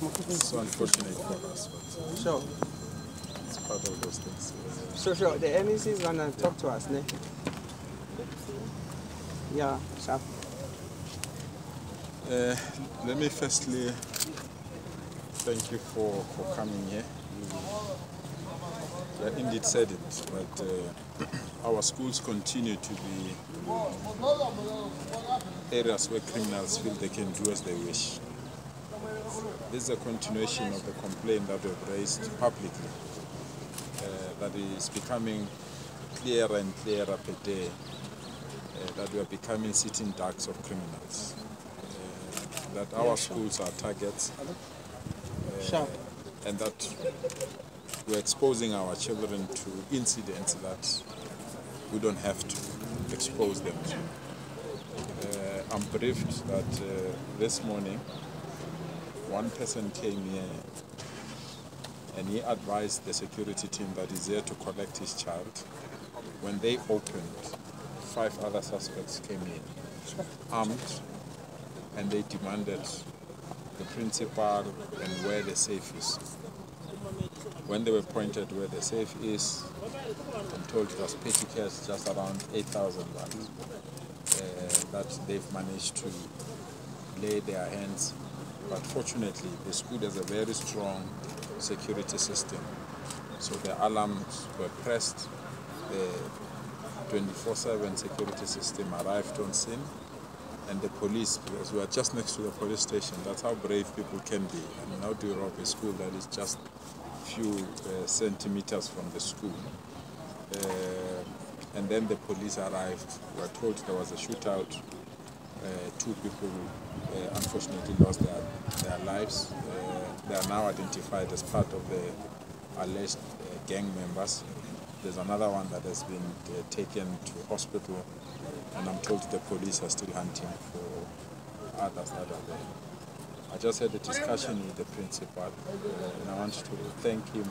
It's so unfortunate for us, but Sure. it's part of those things. Sure. The MEC is gonna talk to us, ne? Yeah, sharp. Let me firstly thank you for coming here. You indeed said it, but our schools continue to be areas where criminals feel they can do as they wish. This is a continuation of the complaint that we've raised publicly, that is becoming clearer and clearer per day, that we are becoming sitting ducks of criminals, that our schools are targets, and that we're exposing our children to incidents that we don't have to expose them to. I'm briefed that this morning one person came here and he advised the security team that he's here to collect his child. When they opened, 5 other suspects came in, armed, and they demanded the principal and where the safe is. When they were pointed where the safe is, I'm told it was petty cash, just around 8,000 rand, that they've managed to lay their hands. But fortunately, the school has a very strong security system. So the alarms were pressed, the 24/7 security system arrived on scene, and the police, because we are just next to the police station, that's how brave people can be. I mean, how do you rob a school that is just a few centimeters from the school? And then the police arrived. We were told there was a shootout. 2 people unfortunately lost their lives. They are now identified as part of the alleged gang members. There's another one that has been taken to hospital, and I'm told the police are still hunting for others that are there. I just had a discussion with the principal, and I want to thank him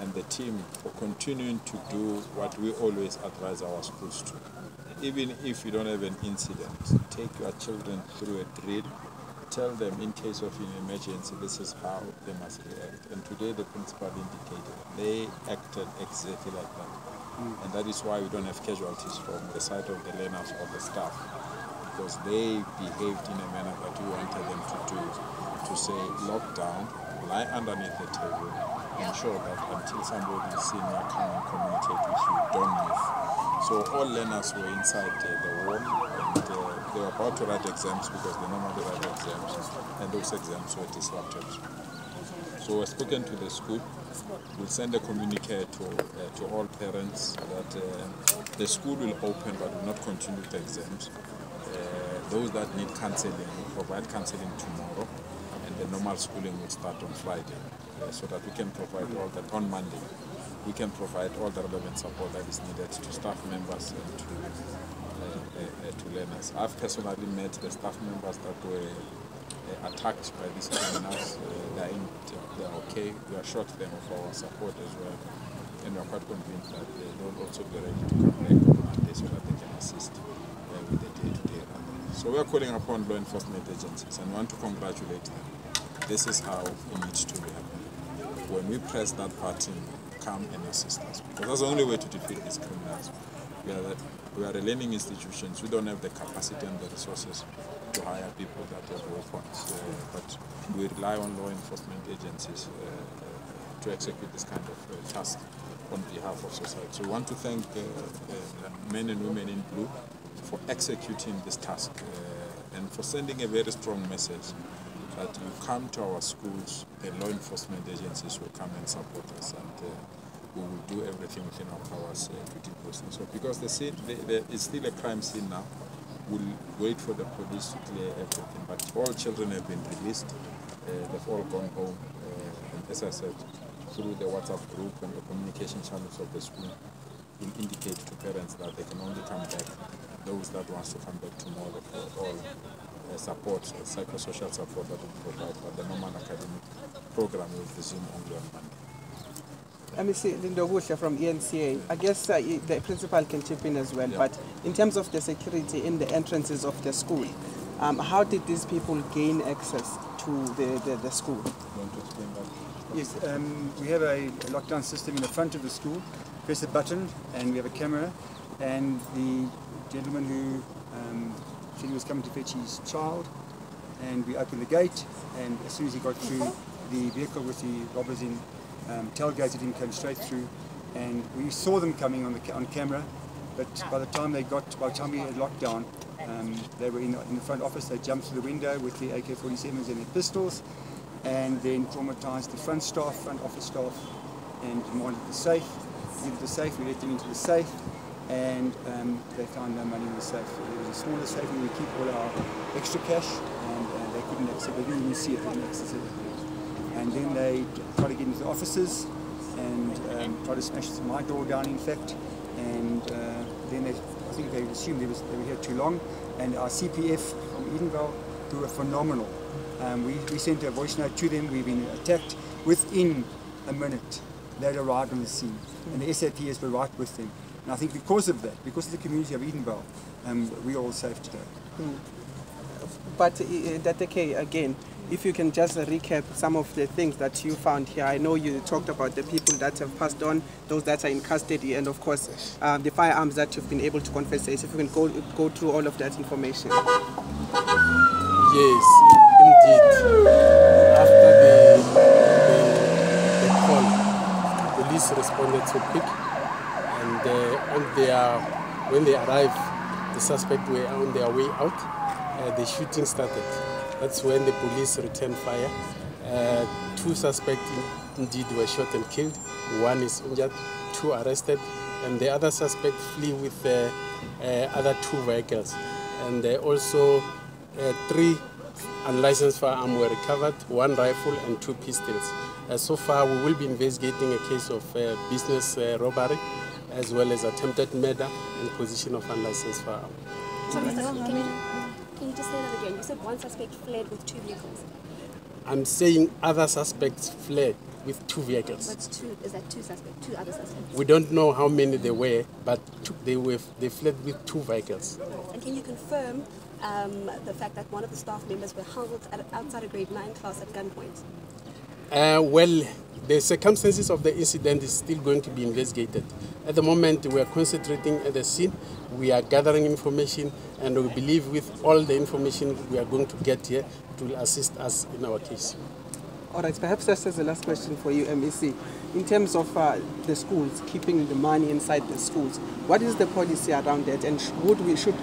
and the team for continuing to do what we always advise our schools to. Even if you don't have an incident, take your children through a drill, tell them in case of an emergency, this is how they must react. And today the principal indicated they acted exactly like that. And that is why we don't have casualties from the side of the learners or the staff, because they behaved in a manner that we wanted them to do, to say lock down, lie underneath the table, ensure that until somebody is senior come and communicate with you, don't move. So all learners were inside the wall, and they were about to write exams because they normally write exams, and those exams were disrupted. So we've spoken to the school. We'll send a communique to all parents that the school will open but will not continue the exams. Those that need counseling will provide counseling tomorrow, and the normal schooling will start on Friday, so that we can provide all that on Monday. We can provide all the relevant support that is needed to staff members and to learners. I've personally met the staff members that were attacked by these criminals. They're okay. We assured them of our support as well, and we're quite convinced that they'll also be ready to come back on Monday so that they can assist with the day-to-day running. So we're calling upon law enforcement agencies, and we want to congratulate them. This is how it needs to be happening. When we press that button, come and assist us, because that's the only way to defeat these criminals. We are a learning institutions. We don't have the capacity and the resources to hire people that have weapons, but we rely on law enforcement agencies to execute this kind of task on behalf of society. So we want to thank men and women in blue for executing this task and for sending a very strong message that you come to our schools, the law enforcement agencies will come and support us, and we will do everything within our powers to deal with this. So because the scene, it's still a crime scene now, we'll wait for the police to clear everything. But all children have been released, they've all gone home, and as I said, through the WhatsApp group and the communication channels of the school, will indicate to parents that they can only come back, those that want to come back tomorrow for all support, psychosocial support that we provide, but the normal academic program will resume only on Monday. Let me see, Lindo Busha from ENCA. I guess the principal can chip in as well, but in terms of the security in the entrances of the school, how did these people gain access to the school? Want to explain that? Yes, we have a lockdown system in the front of the school. Press a button and we have a camera, and the gentleman who said he was coming to fetch his child, and we opened the gate, and as soon as he got through, the vehicle with the robbers in tailgated him, came straight through, and we saw them coming on camera, but by the time we had locked down, they were in the front office. They jumped through the window with the AK-47s and their pistols, and then traumatized the front office staff, and demanded the safe. Into the safe, we let them into the safe, and they found no money in the safe. There was a smaller safe where we keep all our extra cash, and they couldn't access it. They didn't even see it, they didn't access it. And then they tried to get into the offices and tried to smash my door down, in fact. And then I think they assumed they were here too long. And our CPF from Edenvale, who were phenomenal. We sent a voice note to them. We've been attacked within a minute. They'd arrived on the scene, and the SAPS were right with them. And I think because of that, because of the community of Edenvale, we're all safe today. But Dateke, again, if you can just recap some of the things that you found here. I know you talked about the people that have passed on, those that are in custody, and of course the firearms that you've been able to confiscate. If you can go through all of that information. Yes, indeed. After the call, police responded so quick, and when they arrived, the suspects were on their way out. The shooting started. That's when the police returned fire. 2 suspects indeed were shot and killed. 1 is injured, 2 arrested, and the other suspect flee with other 2 vehicles. And also 3 unlicensed firearms were recovered, 1 rifle and 2 pistols. So far, we will be investigating a case of business robbery, as well as attempted murder and possession of unlicensed firearms. Can you just say that again? You said 1 suspect fled with 2 vehicles. I'm saying other suspects fled with 2 vehicles. What's 2? Is that 2 suspects? 2 other suspects? We don't know how many there were, but they fled with 2 vehicles. And can you confirm the fact that one of the staff members were held outside a grade 9 class at gunpoint? Well, the circumstances of the incident is still going to be investigated. At the moment, we are concentrating at the scene. We are gathering information, and we believe with all the information we are going to get here, it will assist us in our case. All right, perhaps that's the last question for you, MEC. In terms of the schools, keeping the money inside the schools, what is the policy around that? And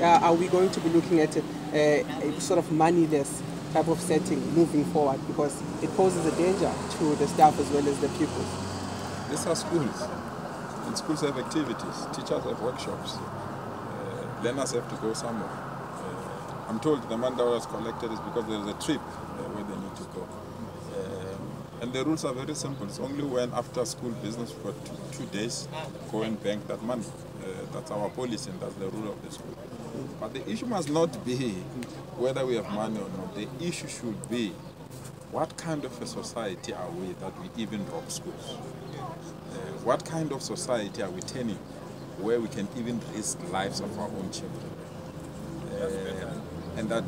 are we going to be looking at a sort of moneyless type of setting moving forward, because it poses a danger to the staff as well as the pupils? These are schools, and schools have activities. Teachers have workshops. Learners have to go somewhere. I'm told the money that was collected is because there is a trip where they need to go. And the rules are very simple. It's only when after school business for 2 days, go and bank that money. That's our policy, and that's the rule of the school. But the issue must not be whether we have money or not. The issue should be, what kind of a society are we that we even rob schools? What kind of society are we turning where we can even risk lives of our own children? And that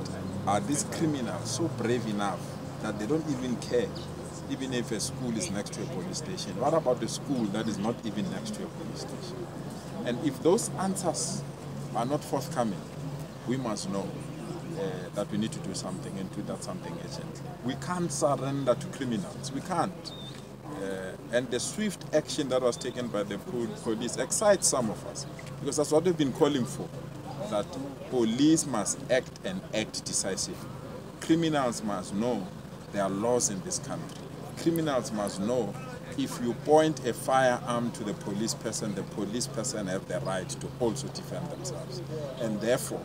are these criminals so brave enough that they don't even care, even if a school is next to a police station? What about a school that is not even next to a police station? And if those answers are not forthcoming, we must know that we need to do something, and do that something urgently. We can't surrender to criminals. We can't. And the swift action that was taken by the police excites some of us, because that's what we've been calling for, that police must act, and act decisively. Criminals must know there are laws in this country. Criminals must know if you point a firearm to the police person have the right to also defend themselves. And therefore,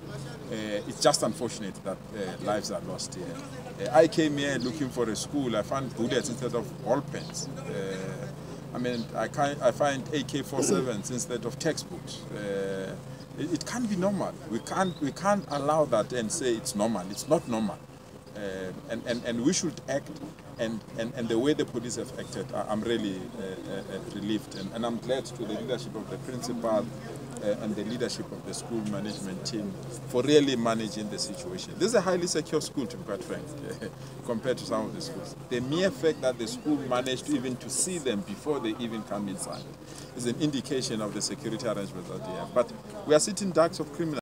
it's just unfortunate that lives are lost here. I came here looking for a school. I found bullets instead of ball pens. I find AK-47s instead of textbooks. It can't be normal. We can't allow that and say it's normal. It's not normal. And we should act and the way the police have acted, I'm really relieved, and I'm glad to the leadership of the principal and the leadership of the school management team for really managing the situation. This is a highly secure school, to be quite frank, compared to some of the schools. The mere fact that the school managed even to see them before they even come inside is an indication of the security arrangements that they have. But we are sitting ducks of criminals.